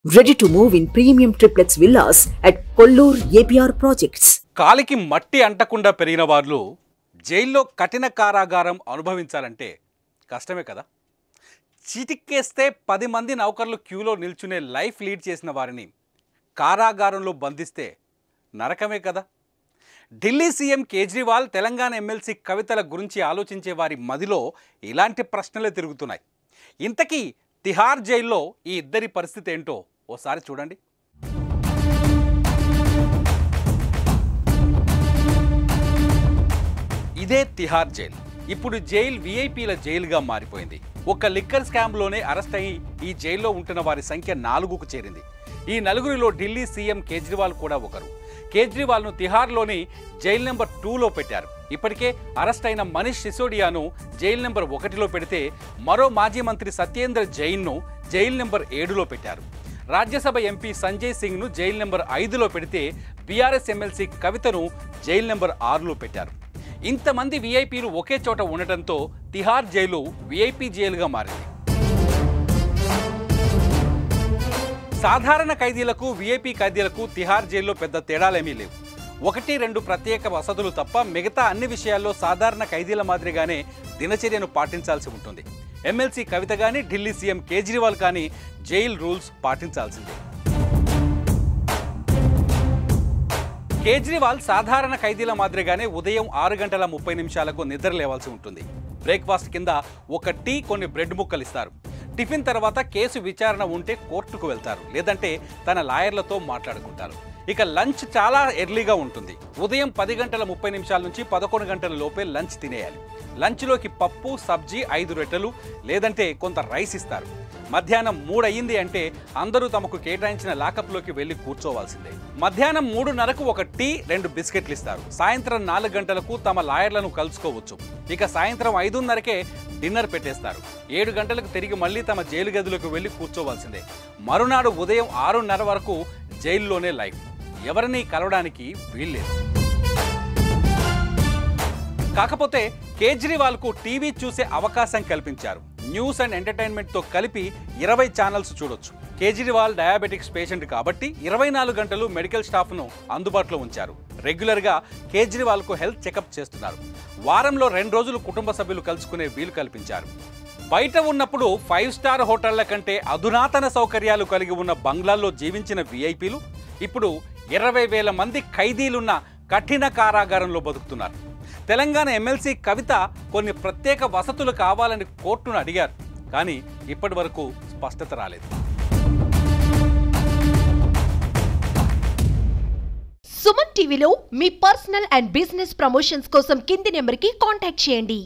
Ready to move in premium triplex villas at Kollur APR projects. కాలికి మట్టి అంటకుండా పెరిగిన వాళ్ళు జైల్లో కఠిన కారాగారం అనుభవించాలంటే కష్టమే కదా. చిటికేస్తే 10 మంది నౌకర్లు క్యూలో నిల్చునే లైఫ్ లీడ్ చేసిన వారిని కారాగారంలో బంధిస్తే నరకమే కదా. ఢిల్లీ సీఎం కేజ్రీవాల్, తెలంగాణ ఎమ్మెల్సీ కవితల గురించి ఆలోచించే వారి మదిలో ఇలాంటి ప్రశ్నలే తిరుగుతున్నాయి. ఇంతకీ తిహార్ జైల్లో ఈ ఇద్దరి పరిస్థితి ఏంటో ఓసారి చూడండి. ఇదే తిహార్ జైల్. ఇప్పుడు జైల్ వీఐపీల జైలుగా మారిపోయింది. ఒక లిక్కర్ స్కామ్లోనే అరెస్ట్ అయ్యి ఈ జైల్లో ఉంటున్న వారి సంఖ్య 4కు చేరింది. ఈ నలుగురిలో ఢిల్లీ సీఎం కేజ్రీవాల్ కూడా ఒకరు. కేజ్రీవాల్ను తిహార్లోని జైల్ నెంబర్ 2లో పెట్టారు. ఇప్పటికే అరెస్ట్ అయిన మనీష్ సిసోడియాను జైల్ నెంబర్ 1లో పెడితే మరో మాజీ మంత్రి సత్యేంద్ర జైన్ను జైల్ నెంబర్ 7లో పెట్టారు. రాజ్యసభ ఎంపీ సంజయ్ సింగ్ను జైల్ నెంబర్ 5లో పెడితే బీఆర్ఎస్ ఎమ్మెల్సీ కవితను జైల్ నెంబర్ 6లో పెట్టారు. ఇంతమంది వీఐపీలు ఒకే చోట ఉండటంతో తిహార్ జైలు వీఐపీ జైలుగా మారింది. సాధారణ ఖైదీలకు వీఐపీ ఖైదీలకు తిహార్ జైల్లో పెద్ద తేడాలేమీ లేవు. 1-2 ప్రత్యేక వసతులు తప్ప మిగతా అన్ని విషయాల్లో సాధారణ ఖైదీల మాదిరిగానే దినచర్యను పాటించాల్సి ఉంటుంది. ఎమ్మెల్సీ కవిత కానీ, ఢిల్లీ సీఎం కేజ్రీవాల్ కానీ జైల్ రూల్స్ పాటించాల్సిందే. కేజ్రీవాల్ సాధారణ ఖైదీల మాదిరిగానే ఉదయం 6:30 నిద్ర లేవాల్సి ఉంటుంది. బ్రేక్ఫాస్ట్ కింద ఒక టీ, కొన్ని బ్రెడ్ ముక్కలు ఇస్తారు. టిఫిన్ తర్వాత కేసు విచారణ ఉంటే కోర్టుకు వెళ్తారు, లేదంటే తన లాయర్లతో మాట్లాడుకుంటారు. ఇక లంచ్ చాలా ఎర్లీగా ఉంటుంది. ఉదయం 10:30 నుంచి 11 గంటల లోపే లంచ్ తినేయాలి. లంచ్లోకి పప్పు, సబ్జీ, 5 రొట్టెలు లేదంటే కొంత రైస్ ఇస్తారు. మధ్యాహ్నం 3 అయ్యింది అంటే అందరూ తమకు కేటాయించిన లాకప్లోకి వెళ్ళి కూర్చోవాల్సిందే. మధ్యాహ్నం 3:30కు ఒక టీ, 2 బిస్కెట్లు ఇస్తారు. సాయంత్రం 4 గంటలకు తమ లాయర్లను కలుసుకోవచ్చు. ఇక సాయంత్రం 5:30కే డిన్నర్ పెట్టేస్తారు. 7 గంటలకు తిరిగి మళ్ళీ తమ జైలు గదిలోకి వెళ్ళి కూర్చోవాల్సిందే. మరునాడు ఉదయం 6:30 వరకు జైల్లోనే లైఫ్. ఎవరిని కలవడానికి వీల్లేదు. కాకపోతే కేజ్రీవాల్కు టీవీ చూసే అవకాశం కల్పించారు. న్యూస్ అండ్ ఎంటర్టైన్మెంట్తో కలిపి 20 ఛానల్స్ చూడొచ్చు. కేజ్రీవాల్ డయాబెటిక్స్ పేషెంట్ కాబట్టి 24 గంటలు మెడికల్ స్టాఫ్ను అందుబాటులో ఉంచారు. రెగ్యులర్గా కేజ్రీవాల్కు హెల్త్ చెకప్ చేస్తున్నారు. వారంలో 2 రోజులు కుటుంబ సభ్యులు కలుసుకునే వీలు కల్పించారు. బయట ఉన్నప్పుడు 5 స్టార్ హోటళ్ల కంటే అధునాతన సౌకర్యాలు కలిగి ఉన్న బంగ్లాల్లో జీవించిన వీఐపీలు ఇప్పుడు 20,000 మంది ఖైదీలున్న కఠిన కారాగారంలో బతుకుతున్నారు. తెలంగాణ ఎమ్మెల్సీ కవిత కొన్ని ప్రత్యేక వసతులు కావాలని కోర్టును అడిగారు. కానీ ఇప్పటి వరకు స్పష్టత రాలేదు. సుమన్ టీవీలో మీ పర్సనల్ అండ్ బిజినెస్ ప్రమోషన్స్ కోసం కింది నెంబర్కి కాంటాక్ట్ చేయండి.